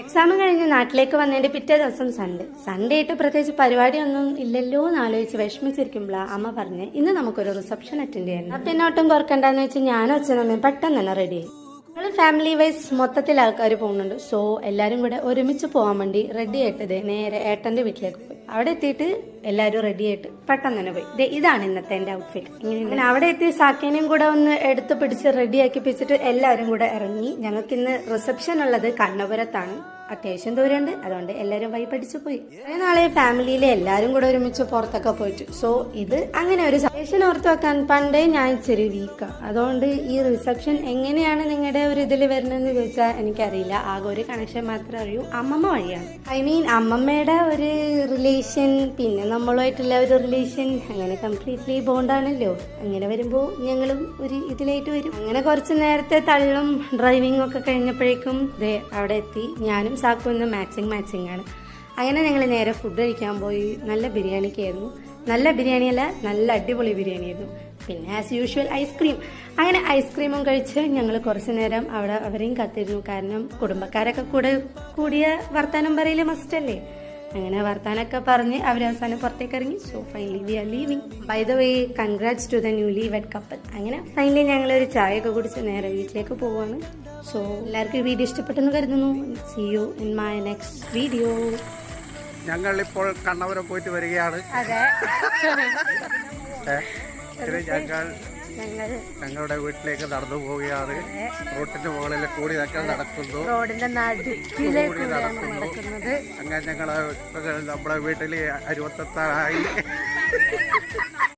Exam കഴിഞ്ഞ് നാട്ടിലേക്ക് വന്നതിന്റെ പിറ്റേ ദിവസം സൺഡേ ആയിട്ട് പ്രത്യേകിച്ച് പരിപാടിയൊന്നും ഇല്ലല്ലോ എന്ന് ആലോചിച്ച് വിഷമിച്ചിരിക്കുമ്പോഴാണ് അമ്മ പറഞ്ഞ് ഇന്ന് നമുക്കൊരു റിസപ്ഷൻ അറ്റൻഡ് ചെയ്യണം. അപ്പം എന്നെ ഒട്ടും കുറക്കണ്ടെന്ന് വെച്ച് ഞാനും അച്ഛനമ്മയും പെട്ടെന്ന് തന്നെ റെഡിയായി. ഞങ്ങൾ ഫാമിലി വൈസ് മൊത്തത്തിൽ ആൾക്കാർ പോകുന്നുണ്ട്. സോ എല്ലാവരും കൂടെ ഒരുമിച്ച് പോകാൻ വേണ്ടി റെഡി ആയിട്ടത് നേരെ ഏട്ടൻ്റെ വീട്ടിലേക്ക് പോയി. അവിടെ എത്തിയിട്ട് എല്ലാവരും റെഡി ആയിട്ട് പെട്ടെന്ന് തന്നെ പോയി. ഇതാണ് ഇന്നത്തെ എൻ്റെ ഔട്ട്ഫിറ്റ്. ഇങ്ങനെ അവിടെ എത്തി സാക്കേനെയും കൂടെ ഒന്ന് എടുത്ത് പിടിച്ച് റെഡിയാക്കി പിടിച്ചിട്ട് എല്ലാവരും കൂടെ ഇറങ്ങി. ഞങ്ങൾക്ക് ഇന്ന് റിസപ്ഷൻ ഉള്ളത് കണ്ണപുരത്താണ്. അത്യാവശ്യം ദൂരമുണ്ട്, അതുകൊണ്ട് എല്ലാവരും വൈപടിച്ചു പോയി. കുറേ നാളെ ഫാമിലിയിലെ എല്ലാവരും കൂടെ ഒരുമിച്ച് പുറത്തൊക്കെ പോയിട്ട്. സോ ഇത് അങ്ങനെ ഒരു റിസപ്ഷൻ ഓർത്ത് വെക്കാൻ പണ്ടേ ഞാൻ ഇച്ചിരി വീക്കാണ്. അതുകൊണ്ട് ഈ റിസപ്ഷൻ എങ്ങനെയാണ് നിങ്ങളുടെ ഒരു ഇതിൽ വരുന്നതെന്ന് ചോദിച്ചാൽ എനിക്കറിയില്ല. ആകെ ഒരു കണക്ഷൻ മാത്രമേ അറിയൂ, അമ്മമ്മ വഴിയാണ്. അമ്മമ്മയുടെ ഒരു റിലേഷൻ, പിന്നെ നമ്മളുമായിട്ടുള്ള ഒരു റിലേഷൻ, അങ്ങനെ കംപ്ലീറ്റ്ലി ബോണ്ടാണല്ലോ. അങ്ങനെ വരുമ്പോൾ ഞങ്ങളും ഒരു ഇതിലായിട്ട് വരും. അങ്ങനെ കുറച്ച് നേരത്തെ തള്ളും ഡ്രൈവിംഗ് ഒക്കെ കഴിഞ്ഞപ്പോഴേക്കും അവിടെ എത്തി. ഞാനും സാക്കും മാച്ചിങ് ആണ്. അങ്ങനെ ഞങ്ങൾ നേരെ ഫുഡ് കഴിക്കാൻ പോയി. നല്ല ബിരിയാണിക്കായിരുന്നു. നല്ല ബിരിയാണിയല്ല, നല്ല അടിപൊളി ബിരിയാണിയായിരുന്നു. പിന്നെ ആസ് യൂഷ്വൽ ഐസ്ക്രീം. അങ്ങനെ ഐസ്ക്രീമും കഴിച്ച് ഞങ്ങൾ കുറച്ച് നേരം അവിടെ അവരെയും കാത്തിരുന്നു. കാരണം കുടുംബക്കാരൊക്കെ കൂടിയ വർത്താനം പറയല് മസ്റ്റല്ലേ. അങ്ങനെ വർത്താനൊക്കെ പറഞ്ഞ് അവരവസാനം പുറത്തേക്ക് ഇറങ്ങി. So finally we are leaving. By the way, congrats to the newly wed couple. അങ്ങനെ ഫൈനലി ഞങ്ങളൊരു ചായയൊക്കെ കുടിച്ച് നേരെ വീട്ടിലേക്ക് പോവാണ്. സോ എല്ലാവർക്കും ഈ വീഡിയോ ഇഷ്ടപ്പെട്ടെന്ന് കരുതുന്നു. See you in my next video. ഞങ്ങൾ ഇപ്പോൾ കണ്ണപുരം പോയിട്ട് വരികയാണ്. ഞങ്ങളുടെ വീട്ടിലേക്ക് നടന്നു പോവുകയാണ്. റോഡിന്റെ മുകളിൽ കൂടി ഞങ്ങൾ നടക്കുന്നു. റോഡിന്റെ നടുക്കിലേക്ക് നടക്കുന്നത്. അങ്ങനെ ഞങ്ങളെ നമ്മുടെ വീട്ടിൽ അരുവത്തെത്താറായി.